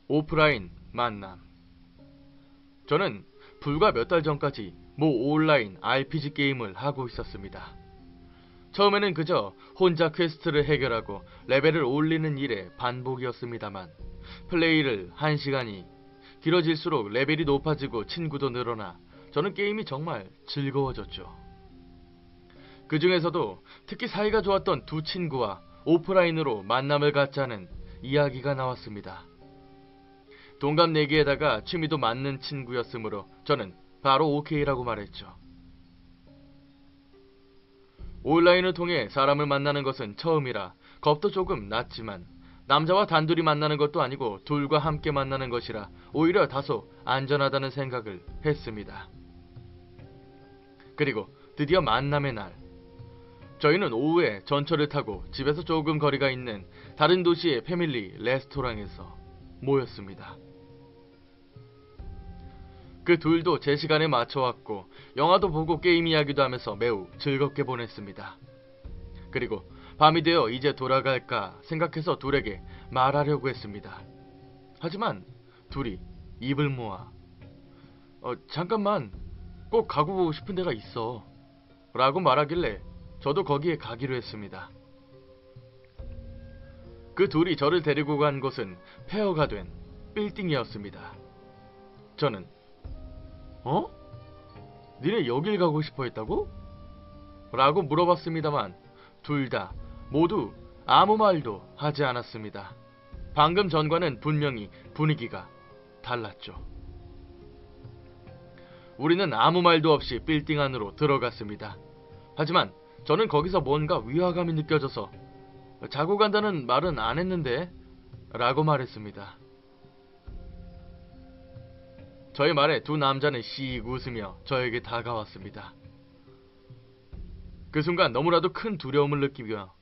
오프라인 만남. 저는 불과 몇 달 전까지 모 온라인 RPG 게임을 하고 있었습니다. 처음에는 그저 혼자 퀘스트를 해결하고 레벨을 올리는 일의 반복이었습니다만 플레이를 1시간이 길어질수록 레벨이 높아지고 친구도 늘어나 저는 게임이 정말 즐거워졌죠. 그 중에서도 특히 사이가 좋았던 두 친구와 오프라인으로 만남을 갖자는 이야기가 나왔습니다. 동갑내기에다가 취미도 맞는 친구였으므로 저는 바로 오케이라고 말했죠. 온라인을 통해 사람을 만나는 것은 처음이라 겁도 조금 났지만 남자와 단둘이 만나는 것도 아니고 둘과 함께 만나는 것이라 오히려 다소 안전하다는 생각을 했습니다. 그리고 드디어 만남의 날. 저희는 오후에 전철을 타고 집에서 조금 거리가 있는 다른 도시의 패밀리 레스토랑에서 모였습니다. 그 둘도 제 시간에 맞춰왔고 영화도 보고 게임 이야기도 하면서 매우 즐겁게 보냈습니다. 그리고 밤이 되어 이제 돌아갈까 생각해서 둘에게 말하려고 했습니다. 하지만 둘이 입을 모아 잠깐만 꼭 가고 싶은 데가 있어 라고 말하길래 저도 거기에 가기로 했습니다. 그 둘이 저를 데리고 간 곳은 폐허가 된 빌딩이었습니다. 저는 니네 여길 가고 싶어 했다고? 라고 물어봤습니다만 둘 다 모두 아무 말도 하지 않았습니다. 방금 전과는 분명히 분위기가 달랐죠. 우리는 아무 말도 없이 빌딩 안으로 들어갔습니다. 하지만 저는 거기서 뭔가 위화감이 느껴져서 자고 간다는 말은 안 했는데 라고 말했습니다. 저의 말에 두 남자는 씩 웃으며 저에게 다가왔습니다. 그 순간 너무나도 큰 두려움을 느끼며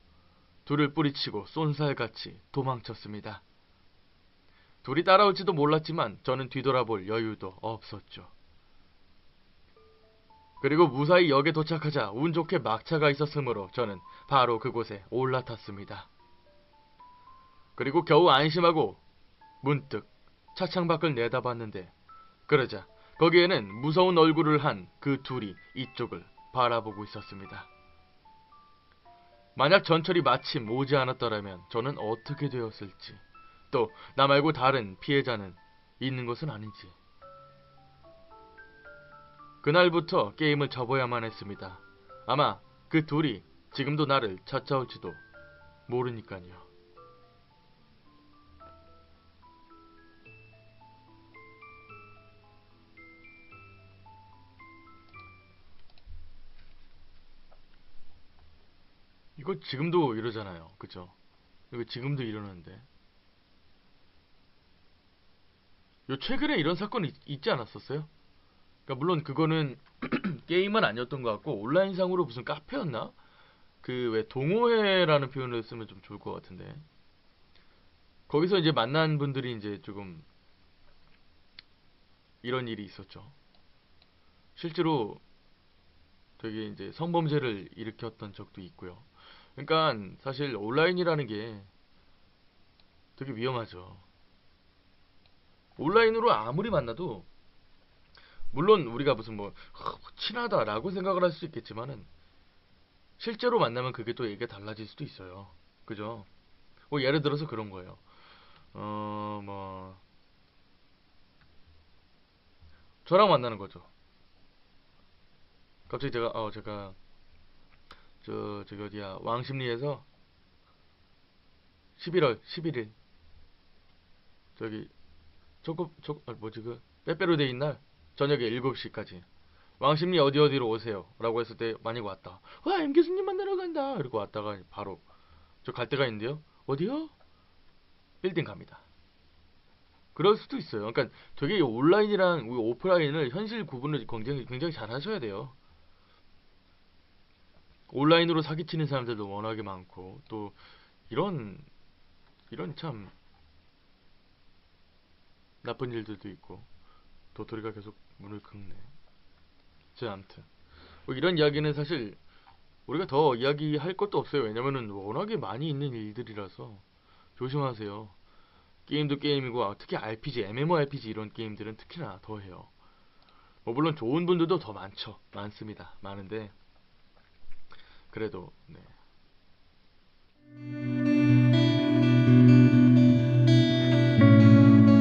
둘을 뿌리치고 쏜살같이 도망쳤습니다. 둘이 따라올지도 몰랐지만 저는 뒤돌아볼 여유도 없었죠. 그리고 무사히 역에 도착하자 운 좋게 막차가 있었으므로 저는 바로 그곳에 올라탔습니다. 그리고 겨우 안심하고 문득 차창 밖을 내다봤는데 그러자 거기에는 무서운 얼굴을 한 그 둘이 이쪽을 바라보고 있었습니다. 만약 전철이 마침 오지 않았더라면 저는 어떻게 되었을지, 또 나 말고 다른 피해자는 있는 것은 아닌지. 그날부터 게임을 접어야만 했습니다. 아마 그 둘이 지금도 나를 찾아올지도 모르니까요. 이거 지금도 이러잖아요. 그죠? 이거 지금도 이러는데. 요 최근에 이런 사건이 있지 않았었어요? 그러니까 물론 그거는 게임은 아니었던 것 같고 온라인상으로 무슨 카페였나? 그 왜 동호회라는 표현을 쓰면 좀 좋을 것 같은데. 거기서 이제 만난 분들이 이제 조금 이런 일이 있었죠. 실제로 되게 이제 성범죄를 일으켰던 적도 있고요. 그러니까 사실 온라인이라는 게 되게 위험하죠. 온라인으로 아무리 만나도 물론 우리가 무슨 뭐 친하다라고 생각을 할 수 있겠지만은 실제로 만나면 그게 또 얘기가 달라질 수도 있어요. 그죠? 뭐 예를 들어서 그런 거예요. 뭐 저랑 만나는 거죠. 갑자기 제가 저기 어디야 왕십리에서 11월 11일 저기 뭐지 그 빼빼로데이 날 저녁에 7시까지 왕십리 어디로 오세요 라고 했을 때 만약 왔다. 와 M 교수님 만나러 간다 이러고 왔다가 바로 저 갈 데가 있는데요. 어디요? 빌딩 갑니다. 그럴 수도 있어요. 그러니까 되게 온라인이랑 오프라인을 현실 구분을 굉장히 잘 하셔야 돼요. 온라인으로 사기치는 사람들도 워낙에 많고 또 이런 참 나쁜 일들도 있고 도토리가 계속 문을 긁네. 아무튼 뭐 이런 이야기는 사실 우리가 더 이야기할 것도 없어요. 왜냐면은 워낙에 많이 있는 일들이라서 조심하세요. 게임도 게임이고 특히 RPG, MMORPG 이런 게임들은 특히나 더해요. 뭐 물론 좋은 분들도 더 많습니다. 많은데 그래도 네.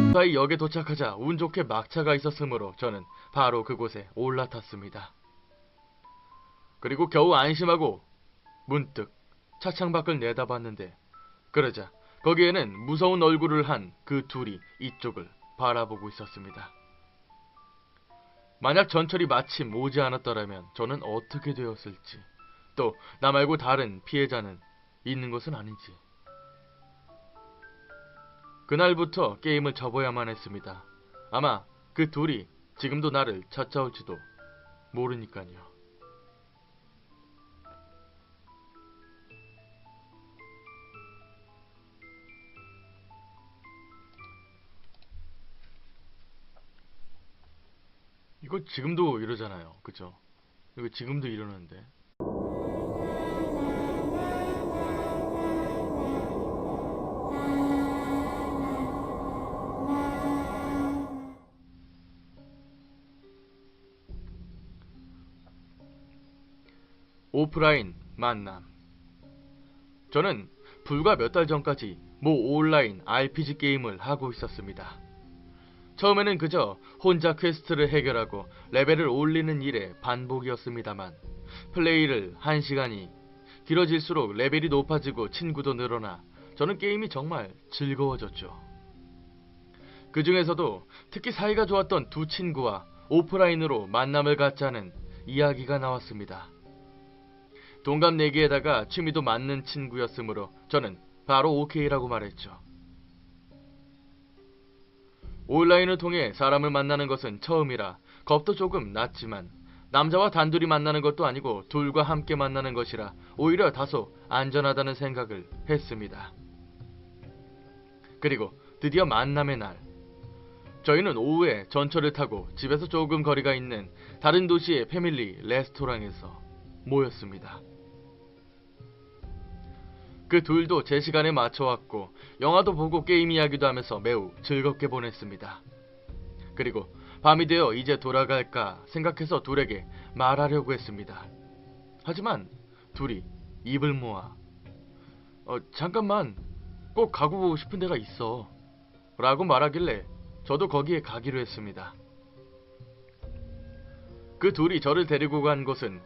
무사히 역에 도착하자 운 좋게 막차가 있었으므로 저는 바로 그곳에 올라탔습니다. 그리고 겨우 안심하고 문득 차창 밖을 내다봤는데 그러자 거기에는 무서운 얼굴을 한 그 둘이 이쪽을 바라보고 있었습니다. 만약 전철이 마침 오지 않았더라면 저는 어떻게 되었을지, 또 나 말고 다른 피해자는 있는 것은 아닌지. 그날부터 게임을 접어야만 했습니다. 아마 그 둘이 지금도 나를 찾아올지도 모르니까요. 이거 지금도 이러잖아요. 그죠? 이거 지금도 이러는데. 오프라인 만남. 저는 불과 몇 달 전까지 모 온라인 RPG 게임을 하고 있었습니다. 처음에는 그저 혼자 퀘스트를 해결하고 레벨을 올리는 일의 반복이었습니다만 플레이를 1시간이 길어질수록 레벨이 높아지고 친구도 늘어나 저는 게임이 정말 즐거워졌죠. 그 중에서도 특히 사이가 좋았던 두 친구와 오프라인으로 만남을 갖자는 이야기가 나왔습니다. 동갑내기에다가 취미도 맞는 친구였으므로 저는 바로 오케이라고 말했죠. 온라인을 통해 사람을 만나는 것은 처음이라 겁도 조금 났지만 남자와 단둘이 만나는 것도 아니고 둘과 함께 만나는 것이라 오히려 다소 안전하다는 생각을 했습니다. 그리고 드디어 만남의 날. 저희는 오후에 전철을 타고 집에서 조금 거리가 있는 다른 도시의 패밀리 레스토랑에서 모였습니다. 그 둘도 제 시간에 맞춰왔고 영화도 보고 게임 이야기도 하면서 매우 즐겁게 보냈습니다. 그리고 밤이 되어 이제 돌아갈까 생각해서 둘에게 말하려고 했습니다. 하지만 둘이 입을 모아 잠깐만 꼭 가고 싶은 데가 있어 라고 말하길래 저도 거기에 가기로 했습니다. 그 둘이 저를 데리고 간 곳은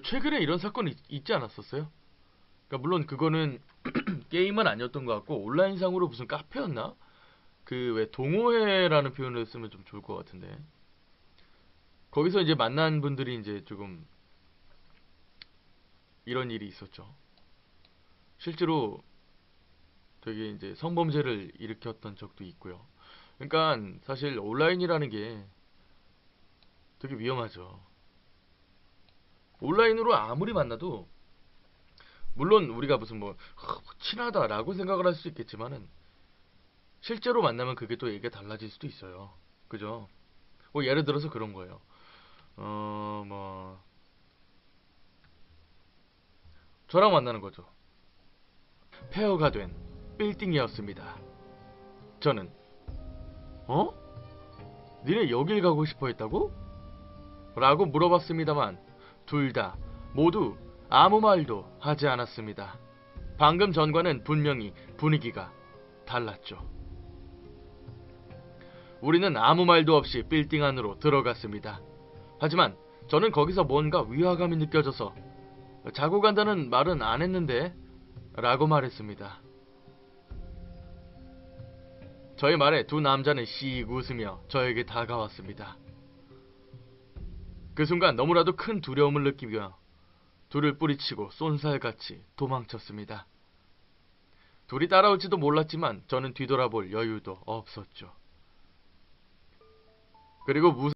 최근에 이런 사건이 있지 않았었어요? 그러니까 물론 그거는 게임은 아니었던 것 같고 온라인상으로 무슨 카페였나? 그 왜 동호회라는 표현을 쓰면 좀 좋을 것 같은데 거기서 이제 만난 분들이 이제 조금 이런 일이 있었죠. 실제로 되게 이제 성범죄를 일으켰던 적도 있고요. 그러니까 사실 온라인이라는 게 되게 위험하죠. 온라인으로 아무리 만나도 물론 우리가 무슨 뭐 친하다라고 생각을 할 수 있겠지만은 실제로 만나면 그게 또 얘기가 달라질 수도 있어요. 그죠? 뭐 예를 들어서 그런 거예요. 뭐 저랑 만나는 거죠. 페어가 된 빌딩이었습니다. 저는 니네 여길 가고 싶어 했다고? 라고 물어봤습니다만 둘 다 모두 아무 말도 하지 않았습니다. 방금 전과는 분명히 분위기가 달랐죠. 우리는 아무 말도 없이 빌딩 안으로 들어갔습니다. 하지만 저는 거기서 뭔가 위화감이 느껴져서 자고 간다는 말은 안 했는데 라고 말했습니다. 저의 말에 두 남자는 씩 웃으며 저에게 다가왔습니다. 그 순간 너무나도 큰 두려움을 느끼며 둘을 뿌리치고 쏜살같이 도망쳤습니다. 둘이 따라올지도 몰랐지만 저는 뒤돌아볼 여유도 없었죠. 그리고